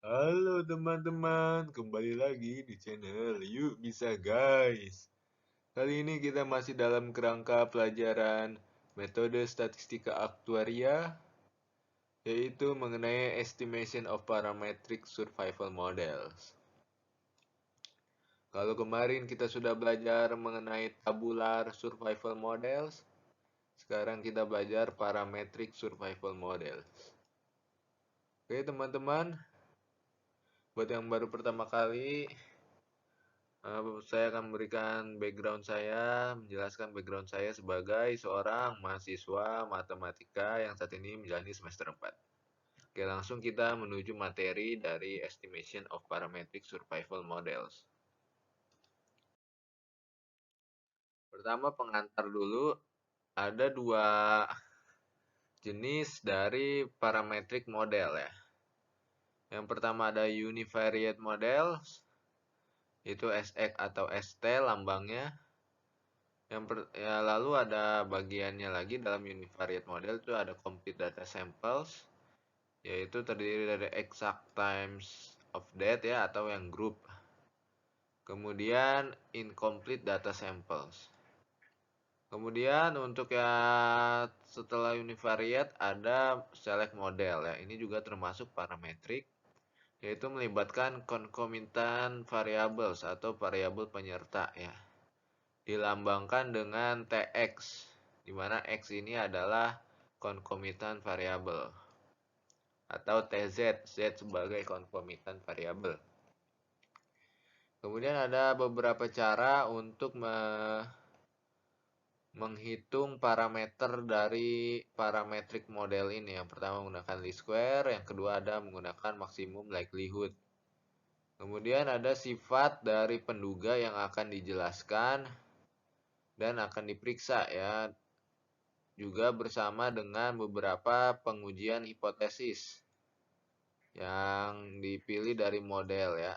Halo teman-teman, kembali lagi di channel Yuk Bisa Guys. Kali ini kita masih dalam kerangka pelajaran metode statistika aktuaria, yaitu mengenai estimation of parametric survival models. Kalau kemarin kita sudah belajar mengenai tabular survival models, sekarang kita belajar parametric survival models. Oke teman-teman, buat yang baru pertama kali, saya akan memberikan background saya, menjelaskan background saya sebagai seorang mahasiswa matematika yang saat ini menjalani semester 4. Oke, langsung kita menuju materi dari Estimation of Parametric Survival Models. Pertama, pengantar dulu. Ada dua jenis dari parametric model ya. Yang pertama ada univariate models, itu SX atau ST lambangnya. Lalu ada bagiannya lagi dalam univariate model itu ada complete data samples, yaitu terdiri dari exact times of death ya atau yang group. Kemudian incomplete data samples. Kemudian untuk yang setelah univariate ada select model ya. Ini juga termasuk parametrik, yaitu melibatkan concomitant variables atau variabel penyerta ya. Dilambangkan dengan TX, di mana X ini adalah concomitant variable, atau TZ, Z sebagai concomitant variable. Kemudian ada beberapa cara untuk menghitung parameter dari parametric model ini. Yang pertama menggunakan least square, yang kedua ada menggunakan maximum likelihood. Kemudian ada sifat dari penduga yang akan dijelaskan dan akan diperiksa ya, juga bersama dengan beberapa pengujian hipotesis yang dipilih dari model ya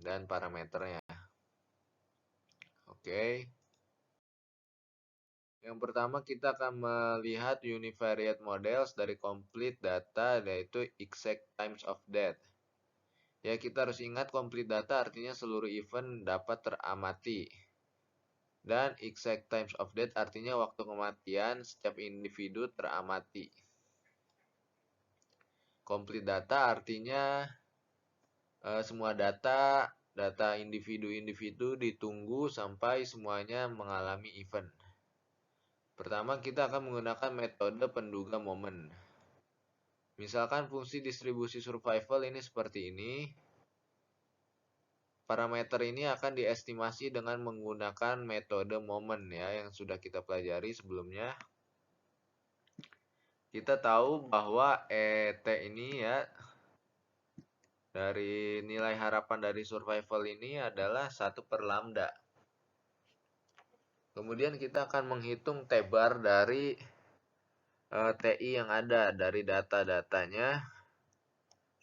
dan parameternya. Oke. Yang pertama kita akan melihat univariate models dari complete data, yaitu exact times of death. Ya, kita harus ingat complete data artinya seluruh event dapat teramati. Dan exact times of death artinya waktu kematian setiap individu teramati. Complete data artinya semua data individu-individu ditunggu sampai semuanya mengalami event. Pertama, kita akan menggunakan metode penduga momen. Misalkan fungsi distribusi survival ini seperti ini. Parameter ini akan diestimasi dengan menggunakan metode momen ya, yang sudah kita pelajari sebelumnya. Kita tahu bahwa ET ini ya, dari nilai harapan dari survival ini adalah 1 per lambda. Kemudian kita akan menghitung T-bar dari TI yang ada dari data-datanya.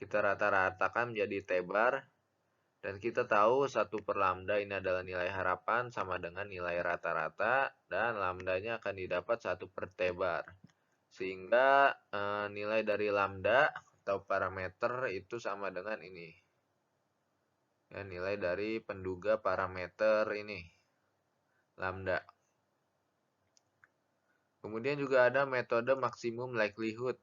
Kita rata-ratakan menjadi T-bar. Dan kita tahu 1 per lambda ini adalah nilai harapan sama dengan nilai rata-rata. Dan lambdanya akan didapat 1 per T-bar. Sehingga nilai dari lambda atau parameter itu sama dengan ini. Ya, nilai dari penduga parameter ini. Lambda. Kemudian juga ada metode maksimum likelihood.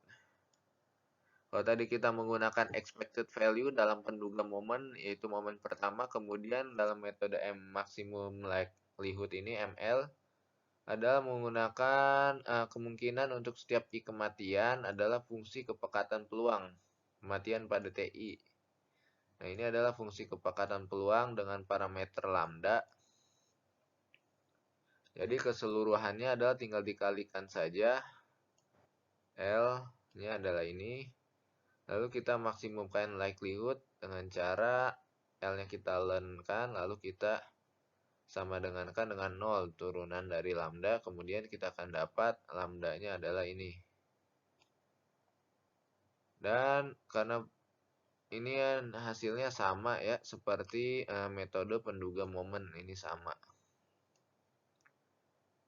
Kalau tadi kita menggunakan expected value dalam penduga momen, yaitu momen pertama, kemudian dalam metode maximum likelihood ini, ML, adalah menggunakan kemungkinan untuk setiap I kematian adalah fungsi kepekatan peluang kematian pada TI. Nah, ini adalah fungsi kepekatan peluang dengan parameter lambda. Jadi keseluruhannya adalah tinggal dikalikan saja. L-nya adalah ini. Lalu kita maksimumkan likelihood dengan cara L-nya kita learn-kan, lalu kita sama dengankan dengan 0 turunan dari lambda, kemudian kita akan dapat lambdanya adalah ini. Dan karena ini hasilnya sama ya, seperti metode penduga momen, ini sama.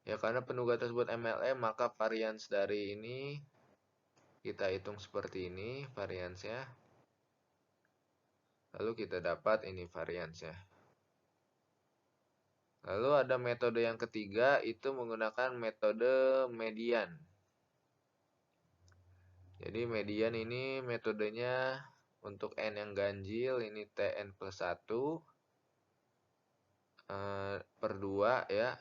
Ya, karena penduga tersebut MLM, maka varians dari ini kita hitung seperti ini variansnya. Lalu kita dapat ini variansnya. Lalu ada metode yang ketiga, itu menggunakan metode median. Jadi median ini metodenya untuk N yang ganjil, ini Tn plus 1 per 2 ya.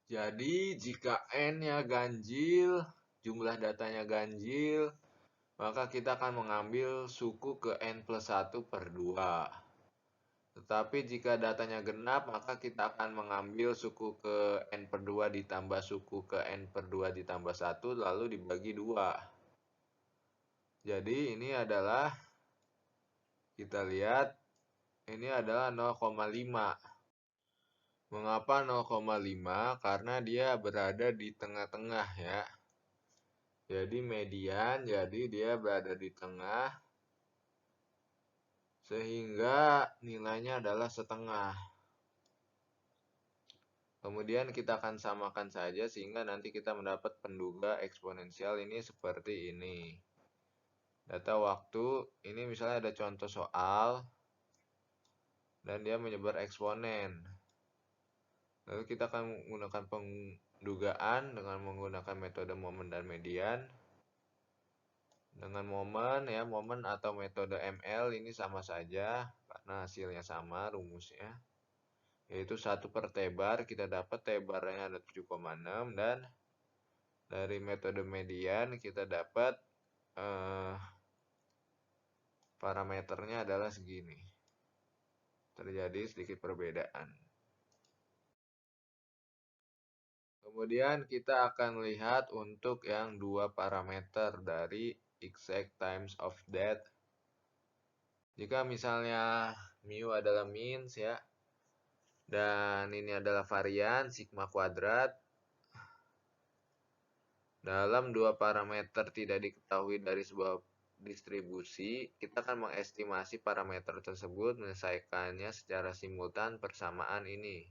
Jadi jika N-nya ganjil, jumlah datanya ganjil, maka kita akan mengambil suku ke N plus 1 per 2. Tetapi jika datanya genap, maka kita akan mengambil suku ke N per 2 ditambah suku ke N per 2 ditambah 1, lalu dibagi 2. Jadi ini adalah, kita lihat, ini adalah 0,5. Mengapa 0,5? Karena dia berada di tengah-tengah ya. Jadi median, jadi dia berada di tengah, sehingga nilainya adalah setengah. Kemudian kita akan samakan saja sehingga nanti kita mendapat penduga eksponensial ini seperti ini. Data waktu, ini misalnya ada contoh soal, dan dia menyebar eksponen. Lalu kita akan menggunakan pendugaan dengan menggunakan metode momen dan median. Dengan momen ya, momen atau metode ML ini sama saja karena hasilnya sama rumusnya. Yaitu 1 per tebar, kita dapat tebarnya ada 7,6 dan dari metode median kita dapat parameternya adalah segini. Terjadi sedikit perbedaan. Kemudian kita akan lihat untuk yang 2 parameter dari exact times of death. Jika misalnya mu adalah means ya, dan ini adalah varian sigma kuadrat. Dalam 2 parameter tidak diketahui dari sebuah distribusi, kita akan mengestimasi parameter tersebut, menyelesaikannya secara simultan persamaan ini.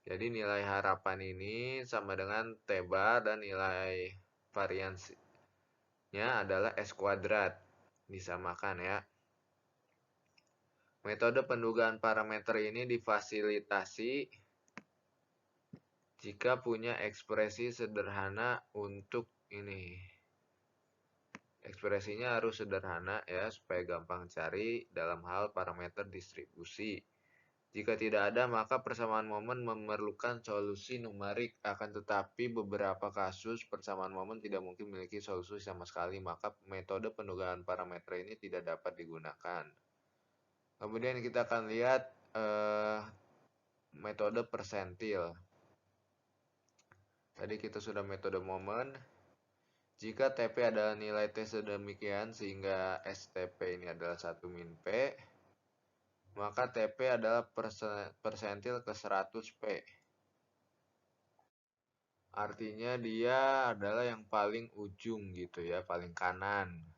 Jadi nilai harapan ini sama dengan tebar dan nilai variansinya adalah S kuadrat. Disamakan ya. Metode pendugaan parameter ini difasilitasi jika punya ekspresi sederhana untuk ini. Ekspresinya harus sederhana ya supaya gampang cari dalam hal parameter distribusi. Jika tidak ada, maka persamaan momen memerlukan solusi numerik. Akan tetapi beberapa kasus persamaan momen tidak mungkin memiliki solusi sama sekali, maka metode pendugaan parameter ini tidak dapat digunakan. Kemudian kita akan lihat metode persentil. Tadi kita sudah metode momen. Jika TP adalah nilai T sedemikian sehingga STP ini adalah 1 min P, maka TP adalah persentil ke 100 P. Artinya dia adalah yang paling ujung gitu ya, paling kanan.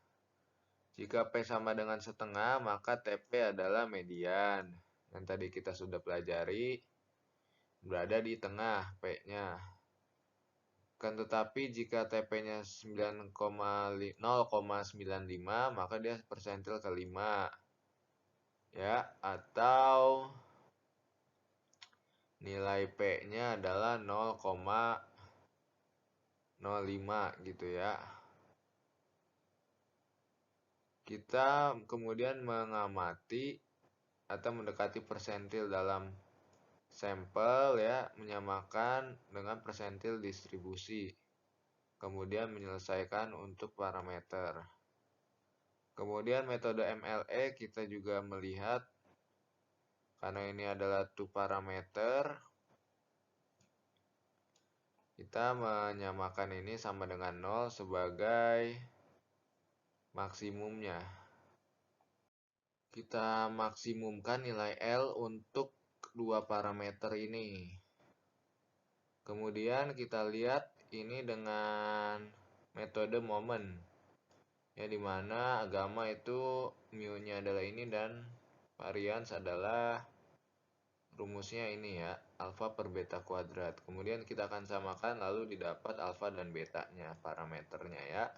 Jika P sama dengan setengah, maka TP adalah median. Yang tadi kita sudah pelajari, berada di tengah P-nya. Kan tetapi jika TP-nya 0,95, maka dia persentil ke 5. Ya, atau nilai P-nya adalah 0,05 gitu ya. Kita kemudian mengamati atau mendekati persentil dalam sampel ya, menyamakan dengan persentil distribusi. Kemudian menyelesaikan untuk parameter. Kemudian metode MLE kita juga melihat karena ini adalah 2 parameter, kita menyamakan ini sama dengan 0 sebagai maksimumnya. Kita maksimumkan nilai L untuk 2 parameter ini. Kemudian kita lihat ini dengan metode momen. Ya, dimana gamma itu mu-nya adalah ini dan varians adalah rumusnya ini ya, alfa per beta kuadrat. Kemudian kita akan samakan lalu didapat alfa dan betanya parameternya ya.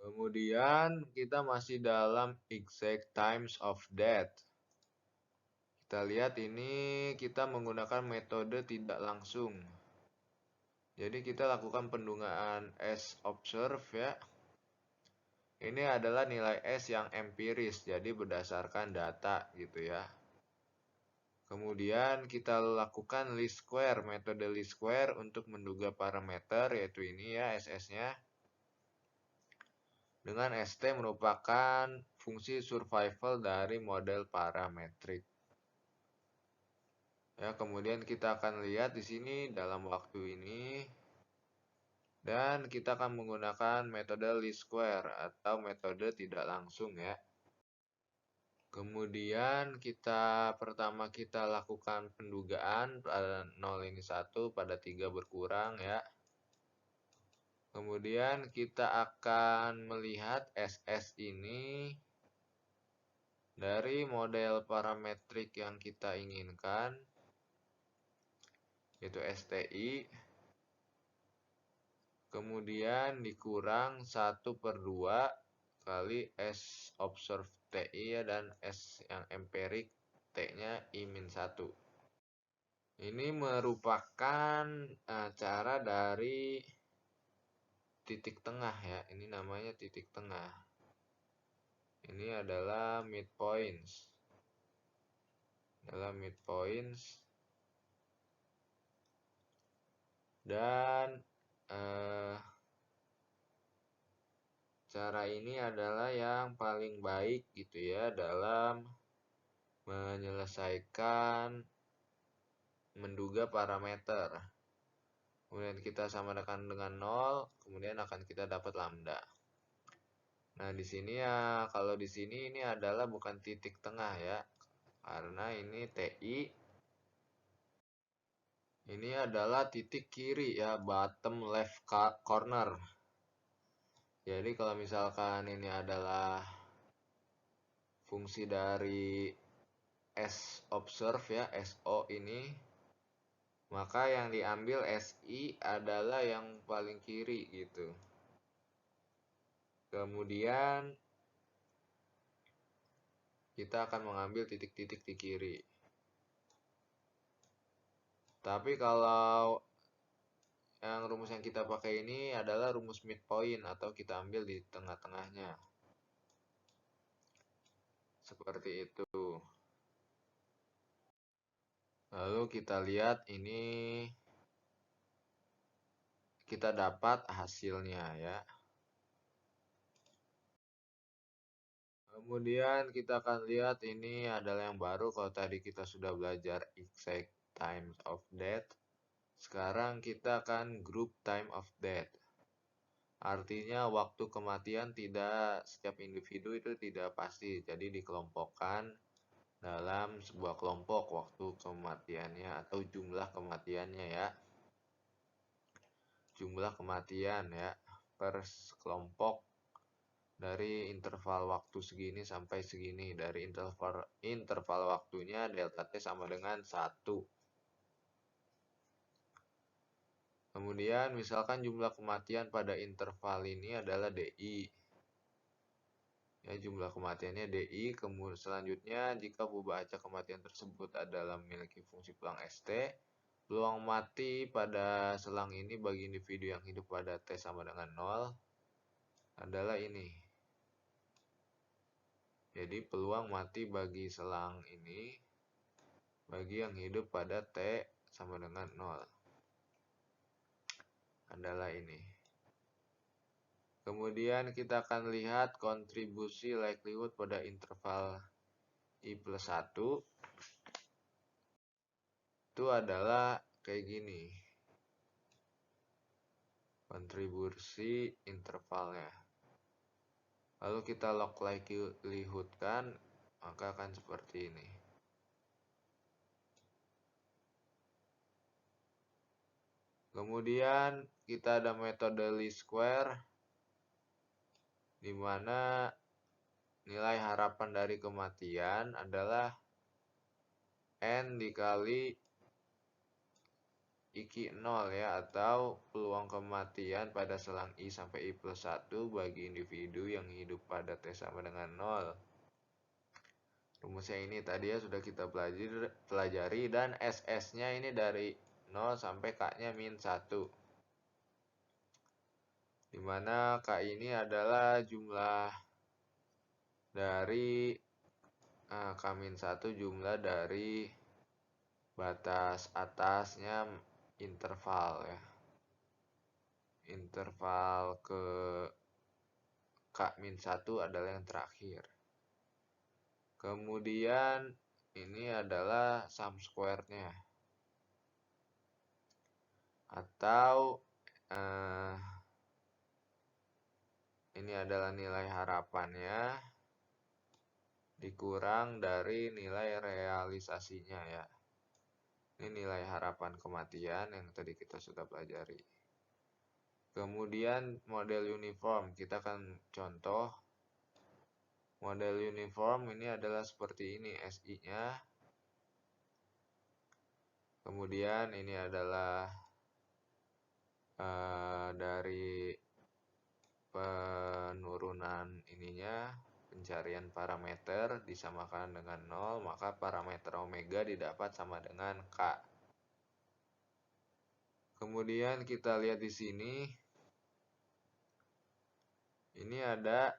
Kemudian kita masih dalam exact times of death. Kita lihat ini kita menggunakan metode tidak langsung. Jadi kita lakukan pendungaan S observe ya. Ini adalah nilai S yang empiris, jadi berdasarkan data gitu ya. Kemudian kita lakukan least square, metode least square untuk menduga parameter, yaitu ini ya SS-nya. Dengan ST merupakan fungsi survival dari model parametrik. Ya, kemudian kita akan lihat di sini dalam waktu ini. Dan kita akan menggunakan metode least square atau metode tidak langsung ya. Kemudian pertama kita lakukan pendugaan pada 0 ini 1, pada 3 berkurang ya. Kemudian kita akan melihat SS ini dari model parametrik yang kita inginkan, yaitu STI. Kemudian dikurang 1/2 kali S observe TI ya, dan S yang empirik T-nya I-1. Ini merupakan cara dari titik tengah ya. Ini namanya titik tengah. Ini adalah midpoints. Dan cara ini adalah yang paling baik gitu ya dalam menyelesaikan menduga parameter. Kemudian kita samakan dengan 0, kemudian akan kita dapat lambda. Nah, di sini ya, kalau di sini ini adalah bukan titik tengah ya. Karena ini TI. Ini adalah titik kiri ya, bottom left corner. Jadi kalau misalkan ini adalah fungsi dari S observe ya, SO ini, maka yang diambil SI adalah yang paling kiri gitu. Kemudian kita akan mengambil titik-titik di kiri. Tapi kalau yang rumus yang kita pakai ini adalah rumus midpoint atau kita ambil di tengah-tengahnya. Seperti itu. Lalu kita lihat ini kita dapat hasilnya ya. Kemudian kita akan lihat ini adalah yang baru. Kalau tadi kita sudah belajar exact times of death, sekarang kita akan group time of death. Artinya waktu kematian tidak, setiap individu itu tidak pasti, jadi dikelompokkan dalam sebuah kelompok waktu kematiannya atau jumlah kematiannya ya. Jumlah kematian ya per kelompok dari interval waktu segini sampai segini. Dari interval waktunya delta T sama dengan 1. Kemudian misalkan jumlah kematian pada interval ini adalah DI. Ya, jumlah kematiannya DI. Kemudian selanjutnya jika perubahan kematian tersebut adalah memiliki fungsi peluang ST, peluang mati pada selang ini bagi individu yang hidup pada T sama dengan 0 adalah ini. Jadi peluang mati bagi selang ini bagi yang hidup pada T sama dengan 0 adalah ini. Kemudian kita akan lihat kontribusi likelihood pada interval I+1. Itu adalah kayak gini. Kontribusi intervalnya. Lalu kita log likelihood kan, maka akan seperti ini. Kemudian kita ada metode least square, di mana nilai harapan dari kematian adalah N dikali IQ 0 ya, atau peluang kematian pada selang I sampai I plus 1 bagi individu yang hidup pada T sama dengan 0. Rumusnya ini tadi ya sudah kita pelajari, dan SS-nya ini dari 0 sampai K-nya min 1. Dimana K ini adalah jumlah dari K-1 jumlah dari batas atasnya interval ya. Interval ke K-1 adalah yang terakhir. Kemudian ini adalah sum square-nya. Atau ini adalah nilai harapannya dikurang dari nilai realisasinya ya. Ini nilai harapan kematian yang tadi kita sudah pelajari. Kemudian model uniform, kita akan contoh. Model uniform ini adalah seperti ini SI-nya. Kemudian ini adalah dari penurunan ininya, pencarian parameter disamakan dengan 0, maka parameter omega didapat sama dengan K. Kemudian kita lihat di sini, ini ada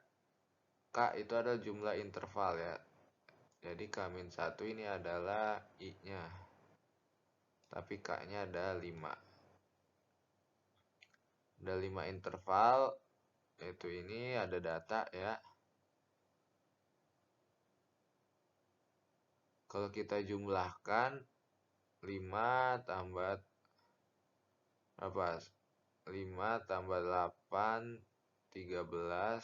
K itu adalah jumlah interval ya. Jadi K-1 ini adalah I-nya. Tapi K-nya ada 5. Ada 5 interval, yaitu ini ada data ya. Kalau kita jumlahkan 5 tambah apa? 5 tambah 8 13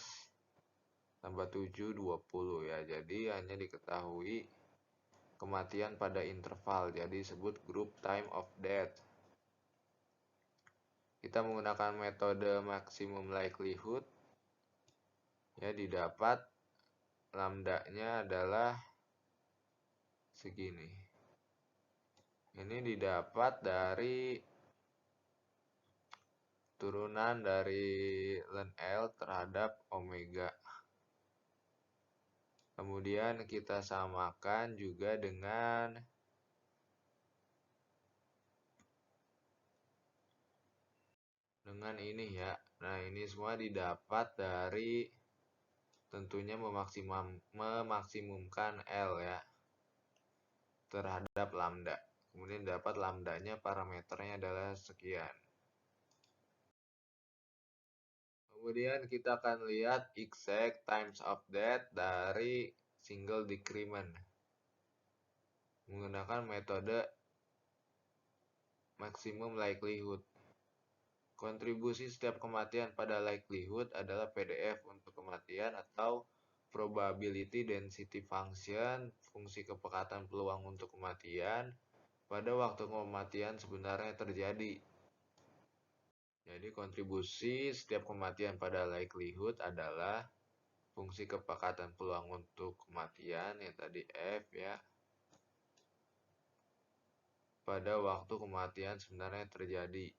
tambah 7 20 ya. Jadi hanya diketahui kematian pada interval, jadi disebut group time of death. Kita menggunakan metode maximum likelihood ya, didapat lambda-nya adalah segini. Ini didapat dari turunan dari ln L terhadap omega. Kemudian kita samakan juga dengan ini ya. Nah, ini semua didapat dari tentunya memaksimumkan L ya terhadap lambda. Kemudian dapat lambdanya, parameternya adalah sekian. Kemudian kita akan lihat exact times of death dari single decrement menggunakan metode maximum likelihood. Kontribusi setiap kematian pada likelihood adalah PDF untuk kematian atau probability density function, fungsi kepekatan peluang untuk kematian pada waktu kematian sebenarnya terjadi. Jadi kontribusi setiap kematian pada likelihood adalah fungsi kepekatan peluang untuk kematian yang tadi F ya, pada waktu kematian sebenarnya terjadi,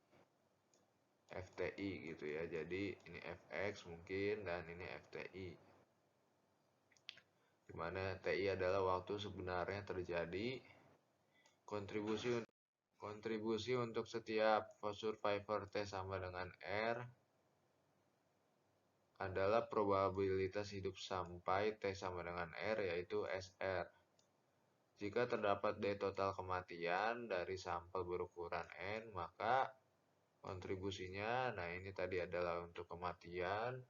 FTI gitu ya. Jadi ini Fx mungkin dan ini FTI, dimana TI adalah waktu sebenarnya terjadi. Kontribusi untuk setiap survivor T sama dengan R adalah probabilitas hidup sampai T sama dengan R, yaitu SR. Jika terdapat D total kematian dari sampel berukuran N, maka kontribusinya, nah ini tadi adalah untuk kematian,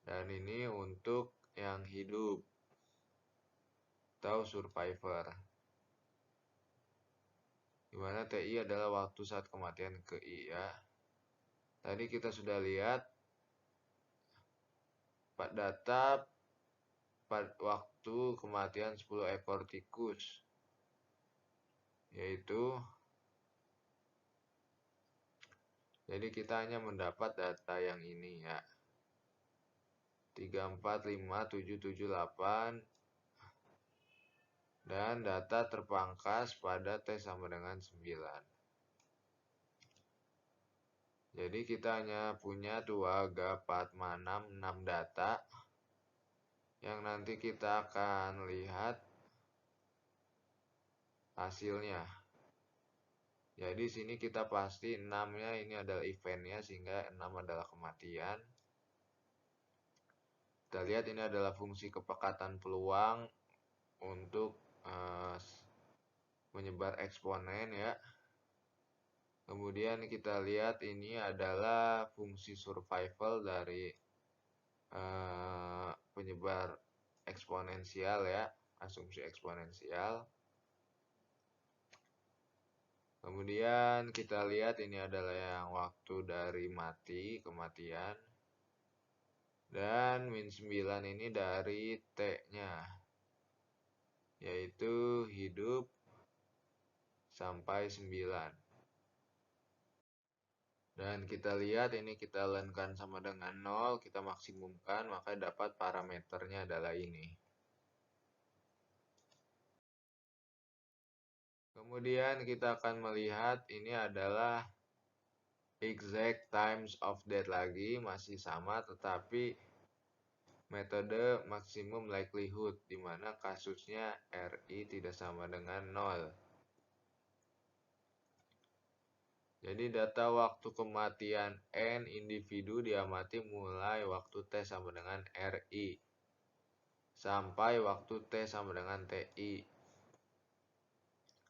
dan ini untuk yang hidup atau survivor, dimana TI adalah waktu saat kematian ke I ya. Tadi kita sudah lihat data pada waktu kematian 10 ekor tikus, yaitu, jadi kita hanya mendapat data yang ini ya, 3, 4, 5, 7, 7, 8, dan data terpangkas pada T sama dengan 9. Jadi kita hanya punya 2, 4, 6 data yang nanti kita akan lihat hasilnya. Jadi sini kita pasti 6-nya ini adalah eventnya sehingga 6 adalah kematian. Kita lihat ini adalah fungsi kepekatan peluang untuk menyebar eksponen ya. Kemudian kita lihat ini adalah fungsi survival dari penyebar eksponensial ya, asumsi eksponensial. Kemudian kita lihat ini adalah yang waktu dari kematian. Dan min 9 ini dari T-nya, yaitu hidup sampai 9. Dan kita lihat ini kita lenkan sama dengan 0, kita maksimumkan, maka dapat parameternya adalah ini. Kemudian kita akan melihat ini adalah exact times of death lagi, masih sama tetapi metode maksimum likelihood, di mana kasusnya RI tidak sama dengan 0. Jadi data waktu kematian N individu diamati mulai waktu T sama dengan RI sampai waktu T sama dengan TI,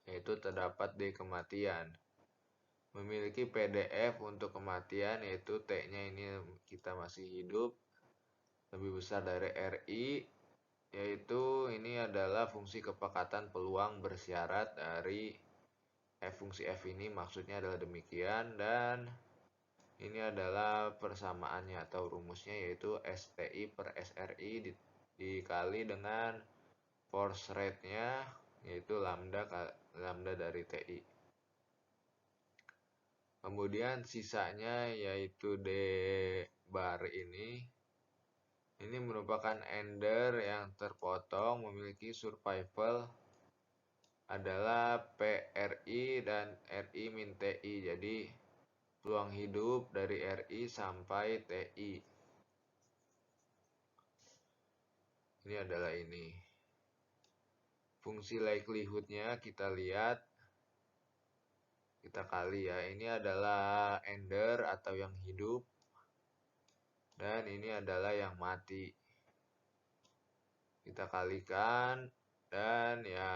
yaitu terdapat di kematian. Memiliki PDF untuk kematian, yaitu T-nya ini kita masih hidup, lebih besar dari RI, yaitu ini adalah fungsi kepekatan peluang bersyarat dari fungsi F ini, maksudnya adalah demikian. Dan ini adalah persamaannya atau rumusnya, yaitu STI per SRI dikali dengan force rate-nya, yaitu lambda dari TI. Kemudian sisanya yaitu D bar ini merupakan ender yang terpotong, memiliki survival adalah PRI dan RI min TI. Jadi peluang hidup dari RI sampai TI. Ini adalah ini. Fungsi likelihood-nya kita lihat. Kita kali ya. Ini adalah ender atau yang hidup. Dan ini adalah yang mati. Kita kalikan. Dan ya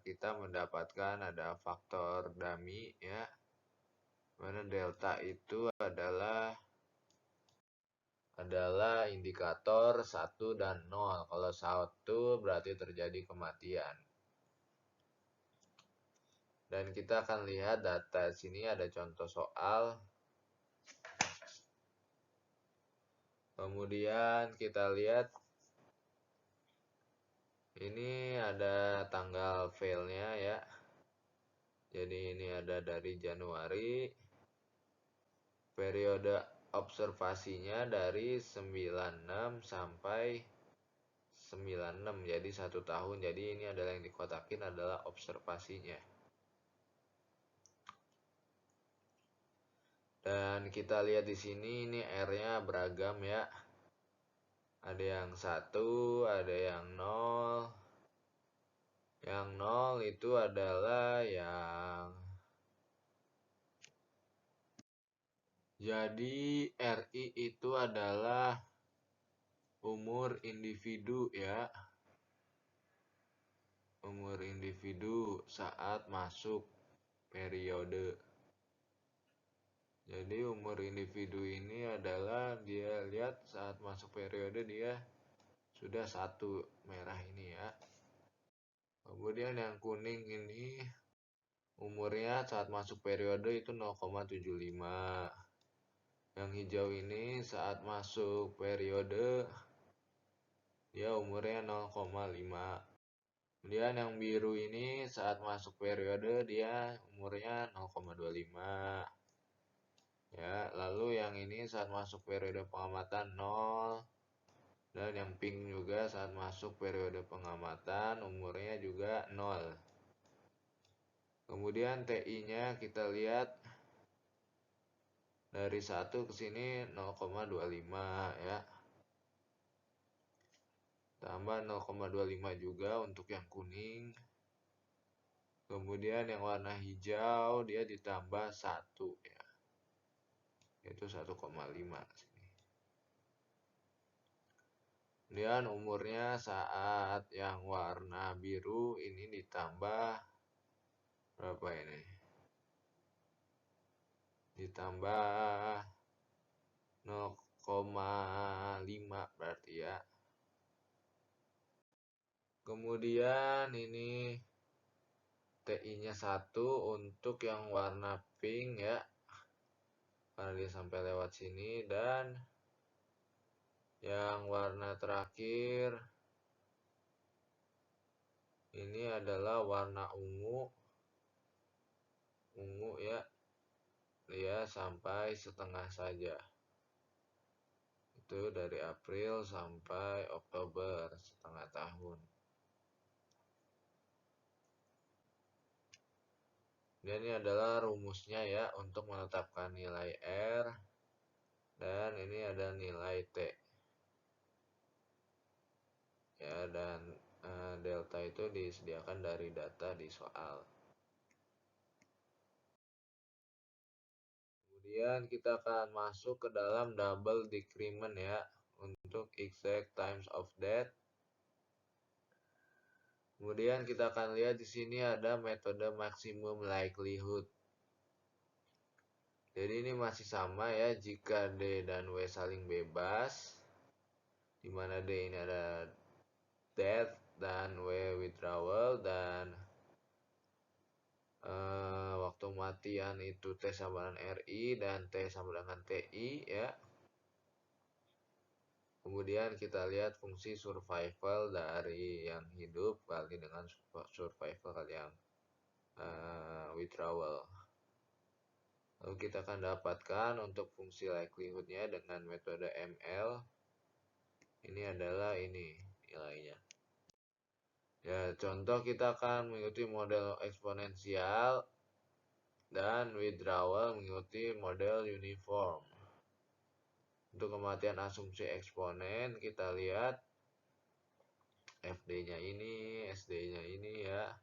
kita mendapatkan ada faktor dummy ya. Mana delta itu adalah indikator 1 dan 0. Kalau 1 berarti terjadi kematian. Dan kita akan lihat data sini ada contoh soal. Kemudian kita lihat ini ada tanggal failnya ya. Jadi ini ada dari Januari. Periode observasinya dari 96 sampai 96, jadi 1 tahun. Jadi ini adalah yang dikotakin adalah observasinya. Dan kita lihat di sini ini R-nya beragam ya. Ada yang 1, ada yang 0. Yang 0 itu adalah yang jadi RI itu adalah umur individu ya. Umur individu saat masuk periode. Jadi umur individu ini adalah dia lihat saat masuk periode dia sudah 1, merah ini ya. Kemudian yang kuning ini umurnya saat masuk periode itu 0,75. Yang hijau ini saat masuk periode dia umurnya 0,5. Kemudian yang biru ini saat masuk periode dia umurnya 0,25. Ya, lalu yang ini saat masuk periode pengamatan 0. Dan yang pink juga saat masuk periode pengamatan umurnya juga 0. Kemudian TI-nya kita lihat dari 1 ke sini 0,25 ya. Tambah 0,25 juga untuk yang kuning. Kemudian yang warna hijau dia ditambah 1 ya. Yaitu 1,5 sini. Kemudian umurnya saat yang warna biru ini ditambah berapa ini? Ditambah 0,5 berarti ya. Kemudian ini TI-nya 1 untuk yang warna pink ya. Karena dia sampai lewat sini. Dan yang warna terakhir ini adalah warna ungu. Ungu ya. Dia sampai setengah saja. Itu dari April sampai Oktober, setengah tahun. Dan ini adalah rumusnya ya untuk menetapkan nilai R. Dan ini ada nilai T. Ya, dan delta itu disediakan dari data di soal. Kemudian kita akan masuk ke dalam double decrement ya untuk exact times of death. Kemudian kita akan lihat di sini ada metode maximum likelihood. Jadi ini masih sama ya jika D dan W saling bebas, di mana D ini ada death dan W withdrawal, dan waktu matian itu T sama dengan RI dan T sama dengan TI ya. Kemudian kita lihat fungsi survival dari yang hidup kali dengan survival kali yang withdrawal. Lalu kita akan dapatkan untuk fungsi likelihoodnya dengan metode ML. Ini adalah ini nilainya. Ya, contoh kita akan mengikuti model eksponensial dan withdrawal mengikuti model uniform. Untuk kematian asumsi eksponen kita lihat FD-nya ini, SD-nya ini ya,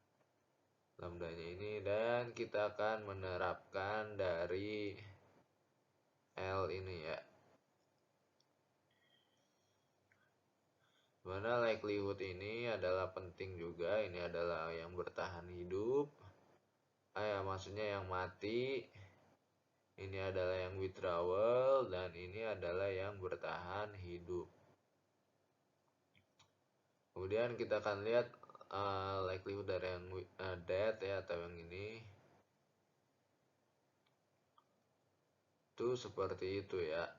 lambda-nya ini, dan kita akan menerapkan dari L ini ya. Mana likelihood ini adalah penting juga, ini adalah yang bertahan hidup. Maksudnya yang mati. Ini adalah yang withdrawal dan ini adalah yang bertahan hidup. Kemudian kita akan lihat likelihood dari yang death ya atau yang ini. Itu seperti itu ya.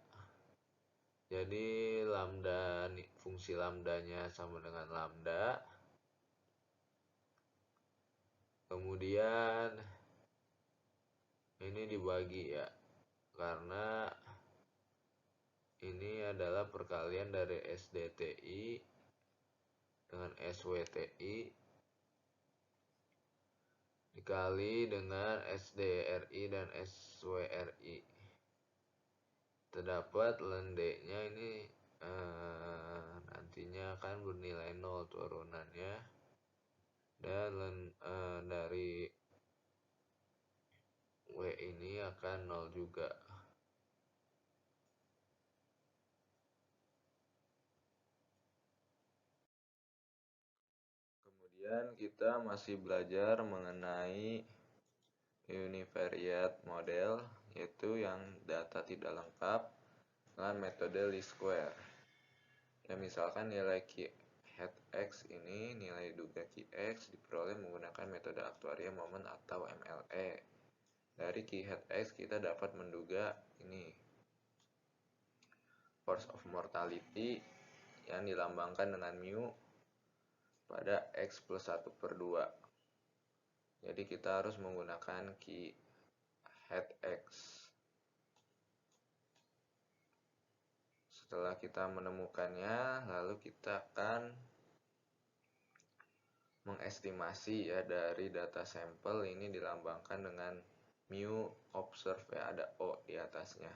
Jadi lambda, fungsi lambdanya sama dengan lambda. Kemudian ini dibagi ya. Karena ini adalah perkalian dari SDTI dengan SWTI dikali dengan SDRI dan SWRI. Terdapat lendeknya ini nantinya akan bernilai 0 turunannya, dan dari W ini akan 0 juga. Kemudian kita masih belajar mengenai univariate model, yaitu yang data tidak lengkap dengan metode least square. Ya, misalkan nilai Q hat X ini, nilai duga Qx diperoleh menggunakan metode aktuaria momen atau MLE. Dari Q hat X kita dapat menduga ini force of mortality yang dilambangkan dengan mu pada X plus 1/2. Jadi kita harus menggunakan Q hat X. Setelah kita menemukannya, lalu kita akan mengestimasi ya dari data sampel ini dilambangkan dengan mu observe ya, ada O di atasnya.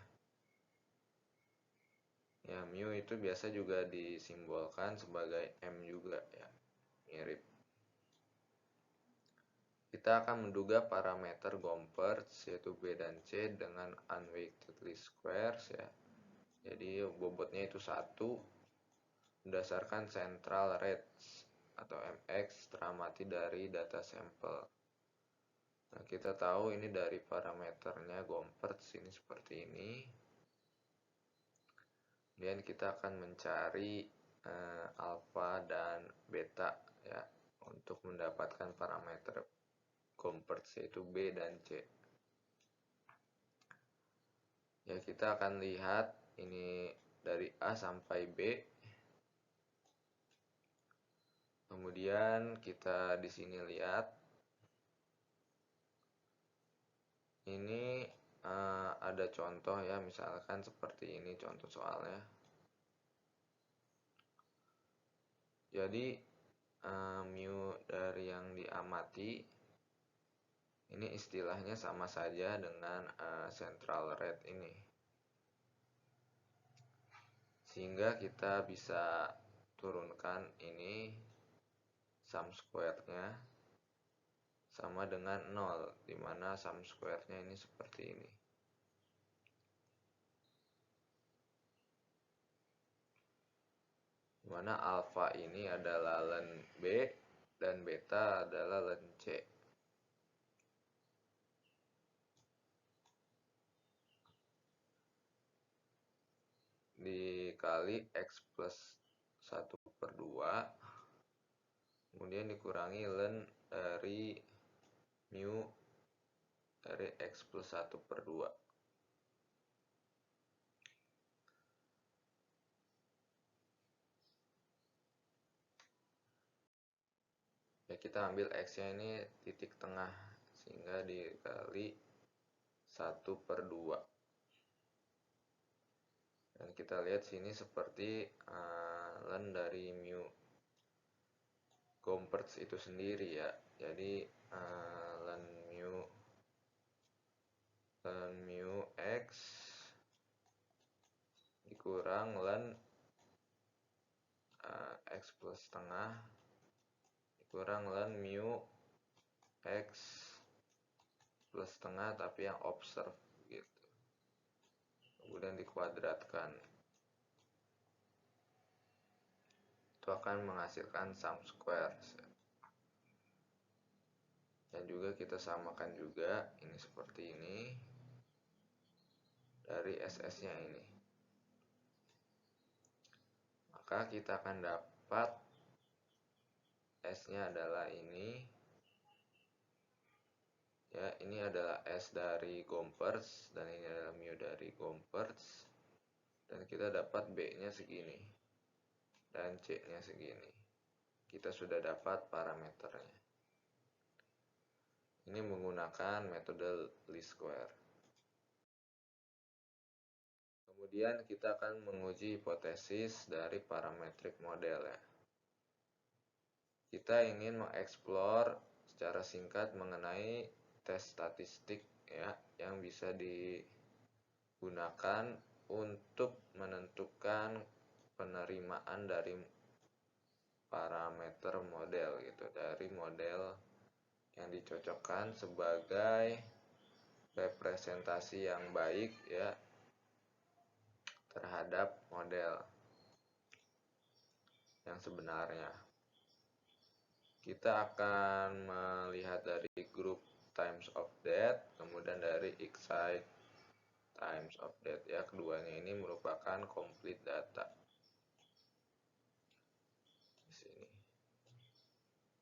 Ya, mu itu biasa juga disimbolkan sebagai M juga ya, mirip. Kita akan menduga parameter Gompertz yaitu B dan C dengan unweighted least squares ya. Jadi bobotnya itu 1 berdasarkan central rates atau MX teramati dari data sampel. Nah, kita tahu ini dari parameternya Gompertz ini seperti ini. Kemudian kita akan mencari alfa dan beta ya untuk mendapatkan parameter Gompertz yaitu B dan C. Ya, kita akan lihat ini dari A sampai B. Kemudian kita di sini lihat ini ada contoh ya, misalkan seperti ini contoh soalnya. Jadi mu dari yang diamati ini istilahnya sama saja dengan central rate ini, sehingga kita bisa turunkan ini sum square-nya sama dengan 0, dimana sum square-nya ini seperti ini. Dimana alfa ini adalah len B dan beta adalah len C. Dikali X plus 1/2, kemudian dikurangi len dari mu dari X plus 1/2. Ya, kita ambil X nya ini titik tengah, sehingga dikali 1/2. Dan kita lihat sini seperti len dari mu Gompertz itu sendiri ya. Jadi len mu X dikurang len X plus setengah dikurang len mu X plus setengah tapi yang observe gitu. Kemudian dikuadratkan. Itu akan menghasilkan sum squares. Dan juga kita samakan juga ini seperti ini dari SS-nya ini. Maka kita akan dapat S-nya adalah ini. Ya, ini adalah S dari Gompertz dan ini adalah mu dari Gompertz. Dan kita dapat B-nya segini dan C-nya segini. Kita sudah dapat parameternya. Ini menggunakan metode least square. Kemudian kita akan menguji hipotesis dari parametric model ya. Kita ingin mengeksplor secara singkat mengenai tes statistik ya yang bisa digunakan untuk menentukan penerimaan dari parameter model gitu, dari model yang dicocokkan sebagai representasi yang baik ya terhadap model yang sebenarnya. Kita akan melihat dari group times of death, kemudian dari excite times of death ya, keduanya ini merupakan complete data. Di sini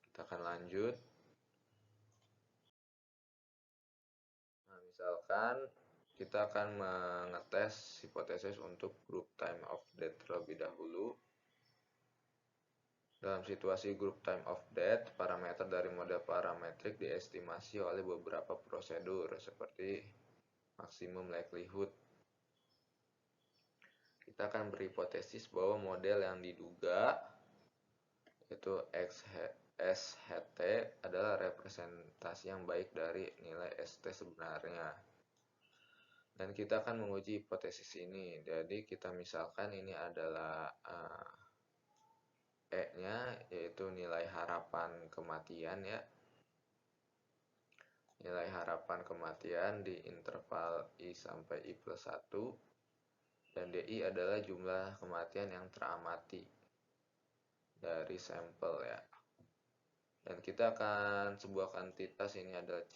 kita akan lanjut. Nah, misalkan kita akan mengetes hipotesis untuk group time of death terlebih dahulu. Dalam situasi group time of death, parameter dari model parametrik diestimasi oleh beberapa prosedur seperti maksimum likelihood. kita akan berhipotesis bahwa model yang diduga yaitu SHT adalah representasi yang baik dari nilai ST sebenarnya. Dan kita akan menguji hipotesis ini. Jadi kita misalkan ini adalah E-nya yaitu nilai harapan kematian ya. Nilai harapan kematian di interval I sampai I plus 1. Dan DI adalah jumlah kematian yang teramati dari sampel ya. Dan kita akan sebuah kuantitas ini adalah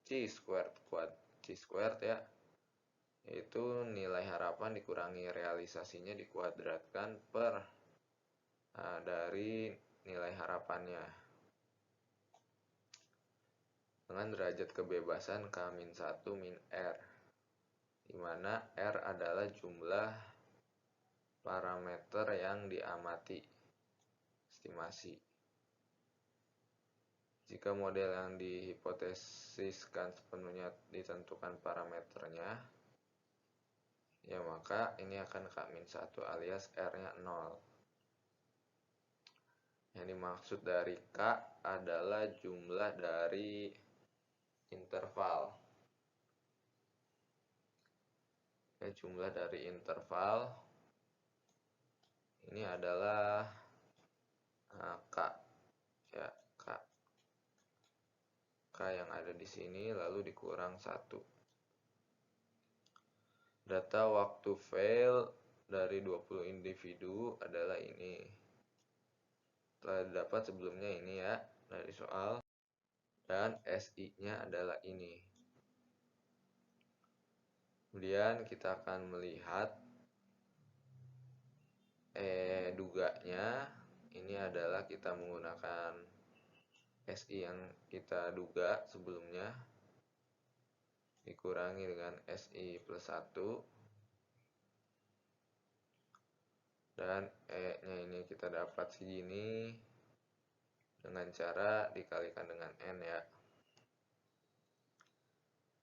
C squared kuad C squared ya. Yaitu nilai harapan dikurangi realisasinya dikuadratkan per dari nilai harapannya dengan derajat kebebasan K-1 min R, di mana R adalah jumlah parameter yang diamati estimasi. Jika model yang dihipotesiskan sepenuhnya ditentukan parameternya, ya maka ini akan K-1 alias R-nya 0. Yang dimaksud dari K adalah jumlah dari interval. Ya, jumlah dari interval ini adalah K ya, K yang ada di sini lalu dikurang 1. Data waktu fail dari 20 individu adalah ini. Telah didapat sebelumnya ini ya dari soal. Dan SI-nya adalah ini. Kemudian kita akan melihat duganya. Ini adalah kita menggunakan SI yang kita duga sebelumnya dikurangi dengan SI plus 1. Dan E-nya ini kita dapat segini dengan cara dikalikan dengan N ya.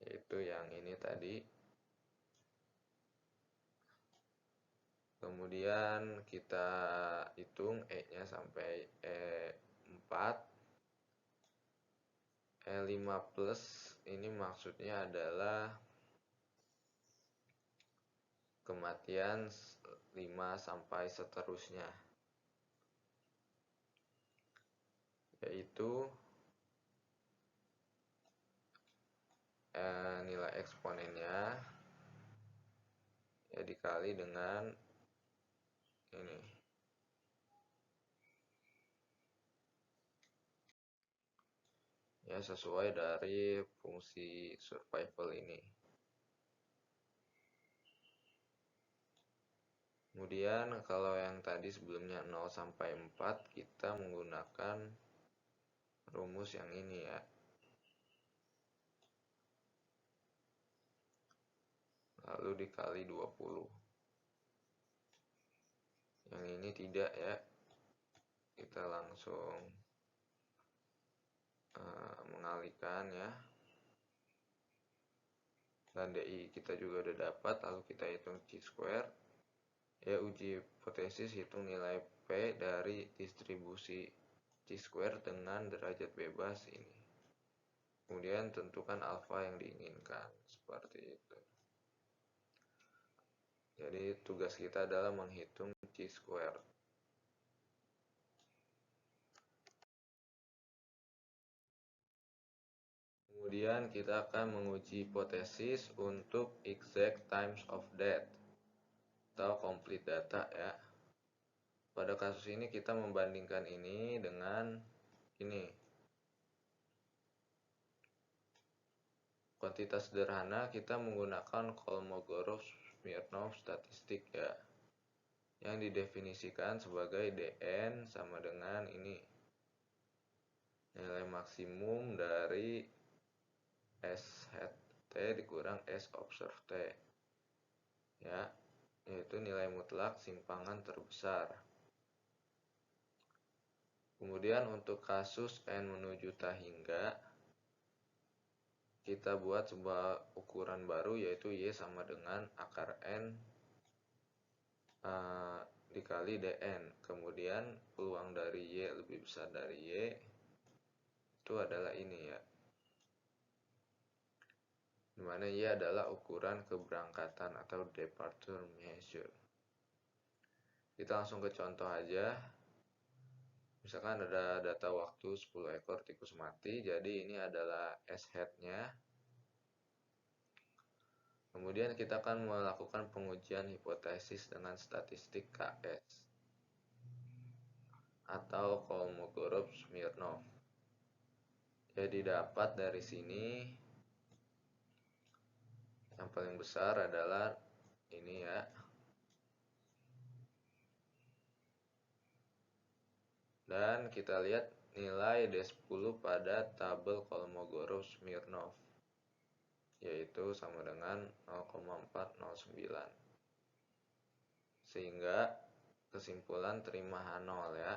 Yaitu yang ini tadi. Kemudian kita hitung E-nya sampai E4. E5 plus ini maksudnya adalah kematian 5 sampai seterusnya. Yaitu nilai eksponennya ya dikali dengan ini. Ya sesuai dari fungsi survival ini. Kemudian kalau yang tadi sebelumnya 0 sampai 4 kita menggunakan rumus yang ini ya. Lalu dikali 20. Yang ini tidak ya. Kita langsung mengalihkan ya. Dan DI kita juga udah dapat, lalu kita hitung C square. Ya uji hipotesis hitung nilai P dari distribusi C square dengan derajat bebas ini. Kemudian tentukan alfa yang diinginkan, seperti itu. Jadi tugas kita adalah menghitung C square. Kemudian kita akan menguji hipotesis untuk exact times of death atau complete data ya. Pada kasus ini kita membandingkan ini dengan ini. Kuantitas sederhana kita menggunakan Kolmogorov-Smirnov statistik ya. Yang didefinisikan sebagai DN sama dengan ini. Nilai maksimum dari S hat T dikurang S observed T. Ya, yaitu nilai mutlak simpangan terbesar. Kemudian untuk kasus N menuju T hingga, kita buat sebuah ukuran baru yaitu Y sama dengan akar N eh, dikali dn, kemudian peluang dari y lebih besar dari y, itu adalah ini ya, dimana y adalah ukuran keberangkatan atau departure measure. Kita langsung ke contoh aja. Misalkan ada data waktu 10 ekor tikus mati, jadi ini adalah S head-nya. Kemudian kita akan melakukan pengujian hipotesis dengan statistik KS atau Kolmogorov-Smirnov. Jadi dapat dari sini yang paling besar adalah ini ya. Dan kita lihat nilai D10 pada tabel Kolmogorov-Smirnov, yaitu sama dengan 0,409. Sehingga kesimpulan terima H0 ya.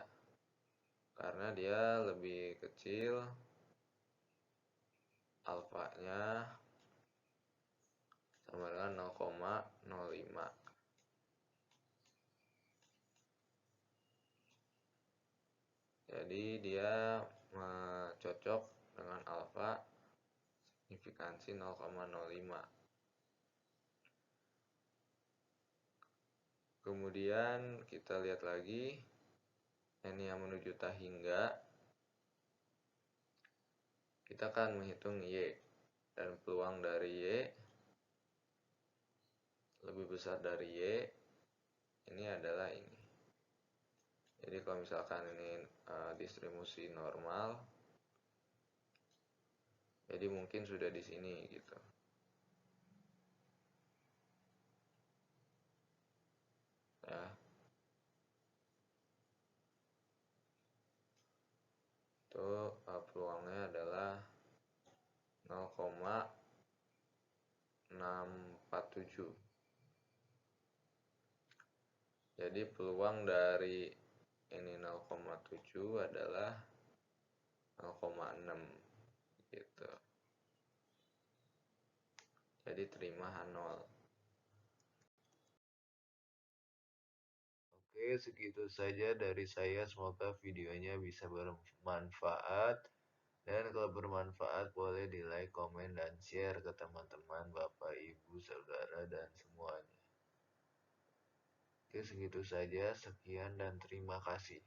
Karena dia lebih kecil alfanya sama dengan 0,05. Jadi dia cocok dengan alfa signifikansi 0,05. Kemudian kita lihat lagi ini yang menuju hingga. Kita akan menghitung Y, dan peluang dari Y lebih besar dari Y ini adalah ini. Jadi kalau misalkan ini distribusi normal, jadi mungkin sudah di sini gitu ya. Itu peluangnya adalah 0,647. Jadi peluang dari ini 0,7 adalah 0,6 gitu. Jadi terima H0. Oke, segitu saja dari saya. Semoga videonya bisa bermanfaat. Dan kalau bermanfaat boleh di like, komen, dan share ke teman-teman, bapak, ibu, saudara, dan semuanya. Oke, segitu saja. Sekian dan terima kasih.